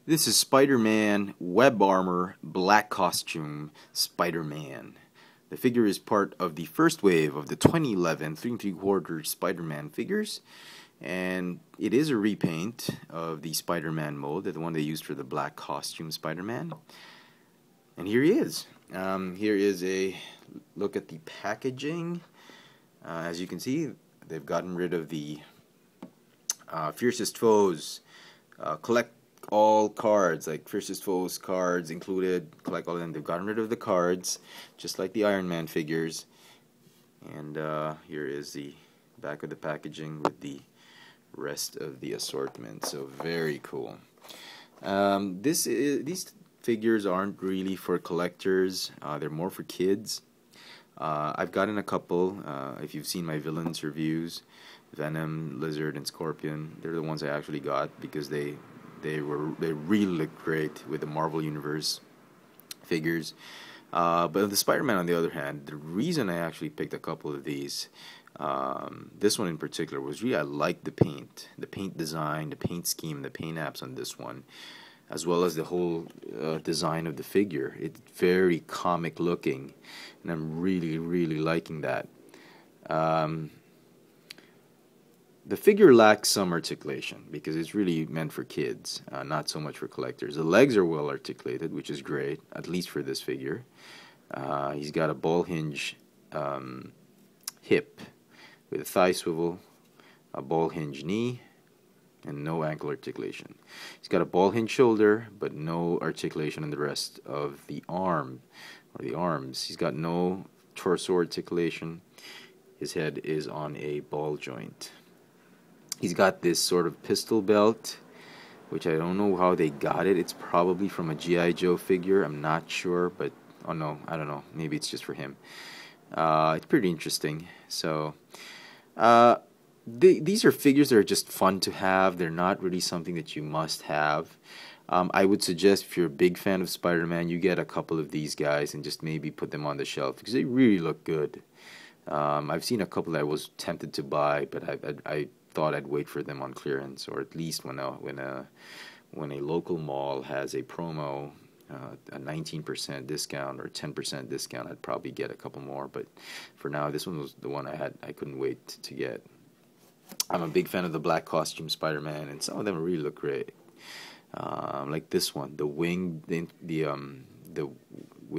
This is Spider-Man Web Armor Black Costume Spider-Man. The figure is part of the first wave of the 2011 3 3/4 Spider-Man figures, and it is a repaint of the Spider-Man mold, the one they used for the Black Costume Spider-Man. And here he is. Here is a look at the packaging. As you can see, they've gotten rid of the Fiercest Foes collect all cards, like Fiercest Foes cards included, collect all of them. They've gotten rid of the cards, just like the Iron Man figures. And here is the back of the packaging with the rest of the assortment. So very cool. These figures aren't really for collectors. They're more for kids. I've gotten a couple. If you've seen my villains reviews, Venom, Lizard, and Scorpion, they're the ones I actually got because they really look great with the Marvel Universe figures. But the Spider-Man, on the other hand, the reason I actually picked a couple of these, this one in particular, was really I liked the paint design, the paint scheme, the paint apps on this one, as well as the whole design of the figure. It's very comic looking, and I'm really liking that. The figure lacks some articulation because it's really meant for kids, not so much for collectors. The legs are well articulated, which is great, at least for this figure. He's got a ball hinge hip with a thigh swivel, a ball hinge knee, and no ankle articulation. He's got a ball hinge shoulder, but no articulation in the rest of the arm or the arms. He's got no torso articulation. His head is on a ball joint. He's got this sort of pistol belt, which I don't know how they got it. It's probably from a G.I. Joe figure. I'm not sure, but oh no, I don't know. Maybe it's just for him. It's pretty interesting. So, these are figures that are just fun to have. They're not really something that you must have. I would suggest if you're a big fan of Spider-Man, you get a couple of these guys and just maybe put them on the shelf because they really look good. I've seen a couple that I was tempted to buy, but I thought I'd wait for them on clearance, or at least when a local mall has a promo, a 19% discount or 10% discount, I'd probably get a couple more. But for now, this one was the one I couldn't wait to get. I'm a big fan of the Black Costume Spider-Man, and some of them really look great. Like this one, the wing, with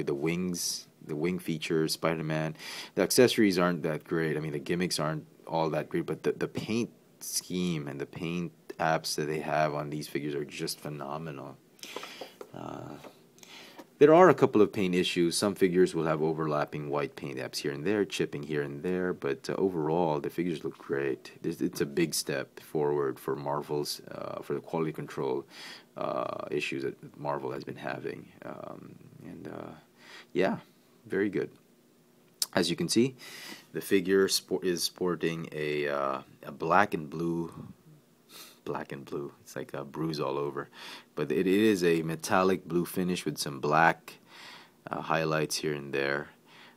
the wings. The wing features, Spider-Man. The accessories aren't that great. I mean, the gimmicks aren't all that great, but the paint scheme and the paint apps that they have on these figures are just phenomenal. There are a couple of paint issues. Some figures will have overlapping white paint apps here and there, chipping here and there, but overall, the figures look great. It's a big step forward for Marvel's, for the quality control issues that Marvel has been having. Yeah. Very good. As you can see, the figure is sporting a black and blue. It's like a bruise all over, but it is a metallic blue finish with some black highlights here and there.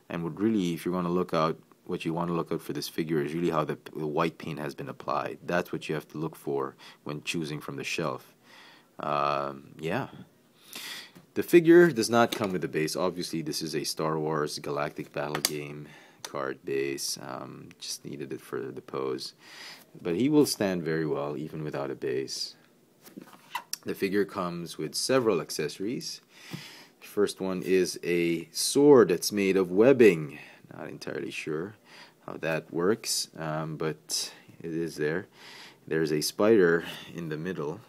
And would really, if you're going to look out, what you want to look out for this figure is really how the white paint has been applied. That's what you have to look for when choosing from the shelf. Yeah. The figure does not come with a base. Obviously, this is a Star Wars Galactic Battle Game card base. Just needed it for the pose. But he will stand very well even without a base. The figure comes with several accessories. The first one is a sword that's made of webbing. Not entirely sure how that works, but it is there. There's a spider in the middle,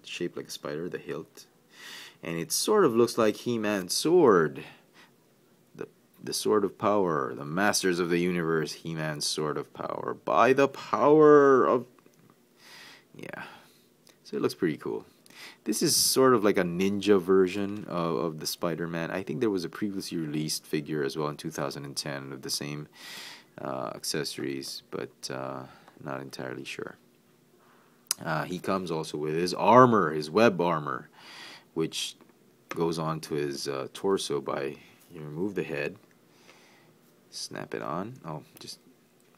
shaped like a spider, the hilt. And it sort of looks like He-Man's sword, the sword of power, the Masters of the Universe, He-Man's sword of power, by the power of... Yeah, so it looks pretty cool. This is sort of like a ninja version of the Spider-Man. I think there was a previously released figure as well in 2010 of the same accessories, but not entirely sure. He comes also with his armor, his web armor, which goes on to his torso by, you remove the head, snap it on, just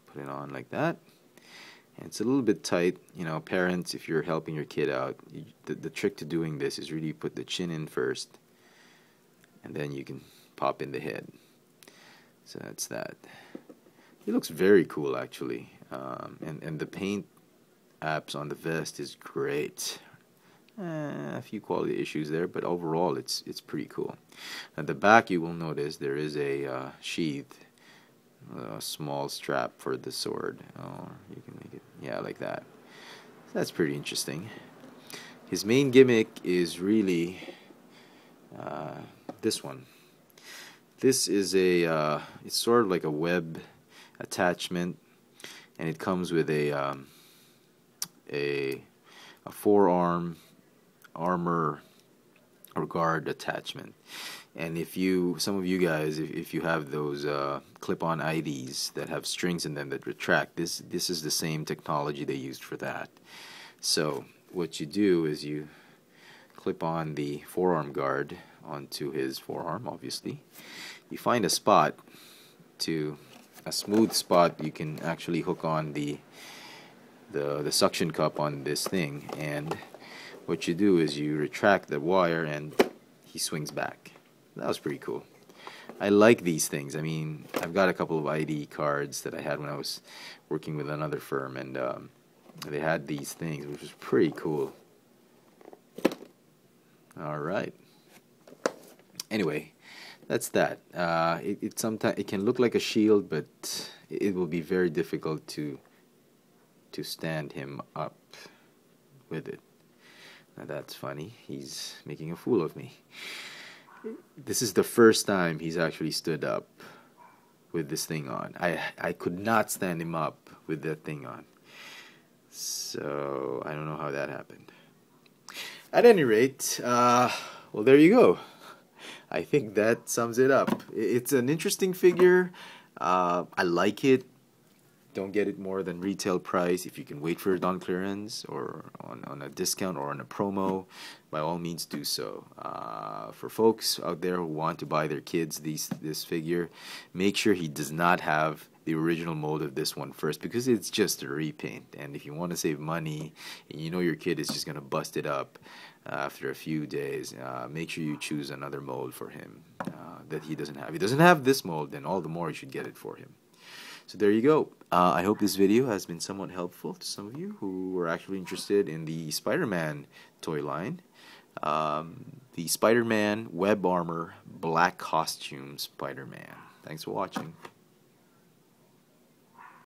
put it on like that, And it's a little bit tight. You know, parents, if you're helping your kid out, the trick to doing this is really put the chin in first, and then you can pop in the head. So that's that. It looks very cool, actually. And the paint apps on the vest is great. A few quality issues there, but overall it's pretty cool. At the back, you will notice there is a sheath, a small strap for the sword. Oh, you can make it, yeah, like that. So that's pretty interesting. His main gimmick is really this one. This is a it's sort of like a web attachment, and it comes with a forearm armor or guard attachment. And if you, some of you guys, if you have those clip-on IDs that have strings in them that retract, this is the same technology they used for that. So what you do is you clip on the forearm guard onto his forearm, obviously. You find a spot, a smooth spot you can actually hook on the suction cup on this thing, and what you do is you retract the wire and he swings back. That was pretty cool. I like these things. I mean, I've got a couple of ID cards that I had when I was working with another firm, and they had these things, which was pretty cool. Alright. Anyway, that's that. Sometimes it can look like a shield, but it will be very difficult to stand him up with it. Now that's funny. He's making a fool of me. This is the first time he's actually stood up with this thing on. I could not stand him up with that thing on. So I don't know how that happened. At any rate, well, there you go. I think that sums it up. It's an interesting figure. I like it. Don't get it more than retail price. If you can wait for it on clearance or on a discount or on a promo, by all means do so. For folks out there who want to buy their kids this figure, make sure he does not have the original mold of this one first, because it's just a repaint. And if you want to save money and you know your kid is just going to bust it up after a few days, make sure you choose another mold for him that he doesn't have. If he doesn't have this mold, then all the more you should get it for him. So there you go. I hope this video has been somewhat helpful to some of you who were actually interested in the Spider-Man toy line. The Spider-Man Web Armor Black Costume Spider-Man. Thanks for watching.